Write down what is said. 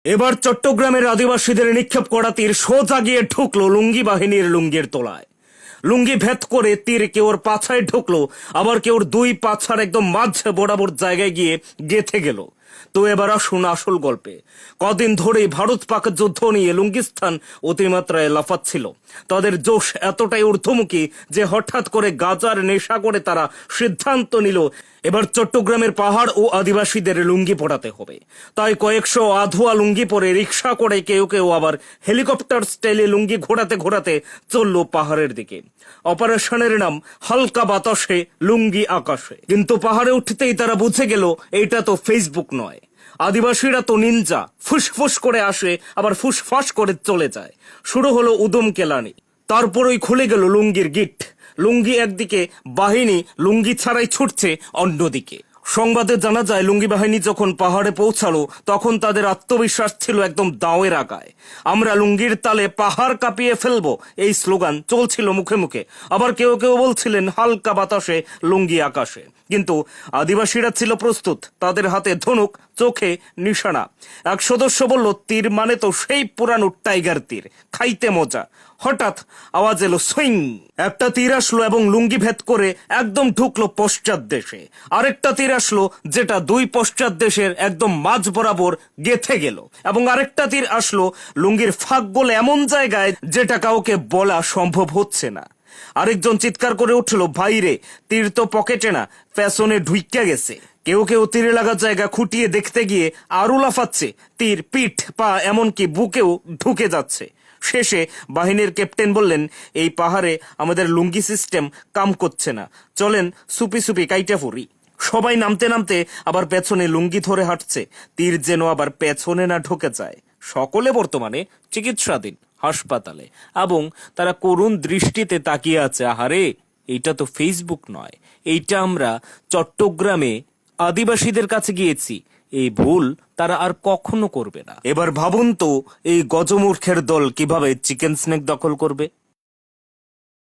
এবার চট্টগ্রামের আদিবাসীদের নিক্ষেপ করা তীর সোজা গিয়ে ঢুকলো লুঙ্গি বাহিনীর লুঙ্গির তলায়। লুঙ্গি ভেদ করে তীর কেউর পাছায় ঢুকলো, আবার কেউর দুই পাছার একদম মাঝ বরাবর জায়গায় গিয়ে গেথে গেল। তো এবার আসুন আসল গল্পে। কদিন ধরেই ভারত পাক যুদ্ধ নিয়ে লুঙ্গিস্থান অতিমাত্রায় লাফাচ্ছিল। তাদের জোশ এতটাই ঊর্ধ্বমুখী যে হঠাৎ করে গাজার নেশা করে তারা সিদ্ধান্ত নিল এবার চট্টগ্রামের পাহাড় ও আদিবাসীদের লুঙ্গি পড়াতে হবে। তাই কয়েকশো আধুয়া লুঙ্গি পরে রিক্সা করে কেউ কেউ আবার হেলিকপ্টার স্টাইলে লুঙ্গি ঘোরাতে ঘোরাতে চলল পাহাড়ের দিকে। অপারেশনের নাম হালকা বাতাসে লুঙ্গি আকাশে। কিন্তু পাহাড়ে উঠতেই তারা বুঝে গেল এটা তো ফেসবুক নয়। আদিবাসীরা তো নিনজা, ফুসফুস করে আসে আবার ফুসফাস করে চলে যায়। শুরু হলো উদম কেলানি। তারপরই খুলে গেল লুঙ্গির গিট। লুঙ্গি একদিকে, বাহিনী লুঙ্গি ছাড়াই ছুটছে অন্যদিকে। সংবাদে জানা যায় লুঙ্গি বাহিনী যখন পাহাড়ে পৌঁছালো তখন তাদের আত্মবিশ্বাস ছিল একদম দাওয়ের আগায়। আমরা লুঙ্গির তালে পাহাড় কাঁপিয়ে ফেলবো, এই স্লোগান চলছিল মুখে মুখে। আবার কেউ কেউ বলছিলেন হালকা বাতাসে লুঙ্গি আকাশে। কিন্তু আদিবাসীরা ছিল প্রস্তুত, তাদের হাতে ধনুক, চোখে নিশানা। এক সদস্য বলল, তীর মানে তো সেই পুরানো টাইগার তীর, খাইতে মজা। হঠাৎ আওয়াজ এলো সুইং। একটা তীর আসলো এবং লুঙ্গি ভেদ করে একদম ঢুকলো পশ্চাৎ দেশে। আরেকটা তীর আসলো যেটা দুই পশ্চাৎ দেশের একদম মাঝ বরাবর গেথে গেল, এবং আরেকটা তীর আসলো লুঙ্গির ফাঁক বলে এমন জায়গায় যেটা কাউকে বলা সম্ভব হচ্ছে না। আরেকজন চিৎকার করে উঠল, ভাইরে, তীর তো পকেটে না, পেছনে ঢুইক্কা গেছে। কেউ কেউ তীরে লাগা জায়গা খুঁটিয়ে দেখতে গিয়ে আরো লাফাচ্ছে। তীর পিঠ, পা, এমনকি বুকেও ঢুকে যাচ্ছে। শেষে বাহিনীর ক্যাপ্টেন বললেন, এই পাহাড়ে আমাদের লুঙ্গি সিস্টেম কাম করছে না, চলেন সুপি সুপি কাইটা পড়ি। সবাই নামতে নামতে আবার পেছনে লুঙ্গি ধরে হাঁটছে, তীর যেন আবার পেছনে না ঢুকে যায়। সকলে বর্তমানে চিকিৎসাধীন হাসপাতালে, এবং তারা করুণ দৃষ্টিতে তাকিয়ে আছে। আহারে, এইটা তো ফেসবুক নয়, এইটা আমরা চট্টগ্রামে আদিবাসীদের কাছে গিয়েছি। এই ভুল তারা আর কখনো করবে না। এবার ভাবুন তো, এই গজমূর্খের দল কিভাবে চিকেন স্নেক দখল করবে।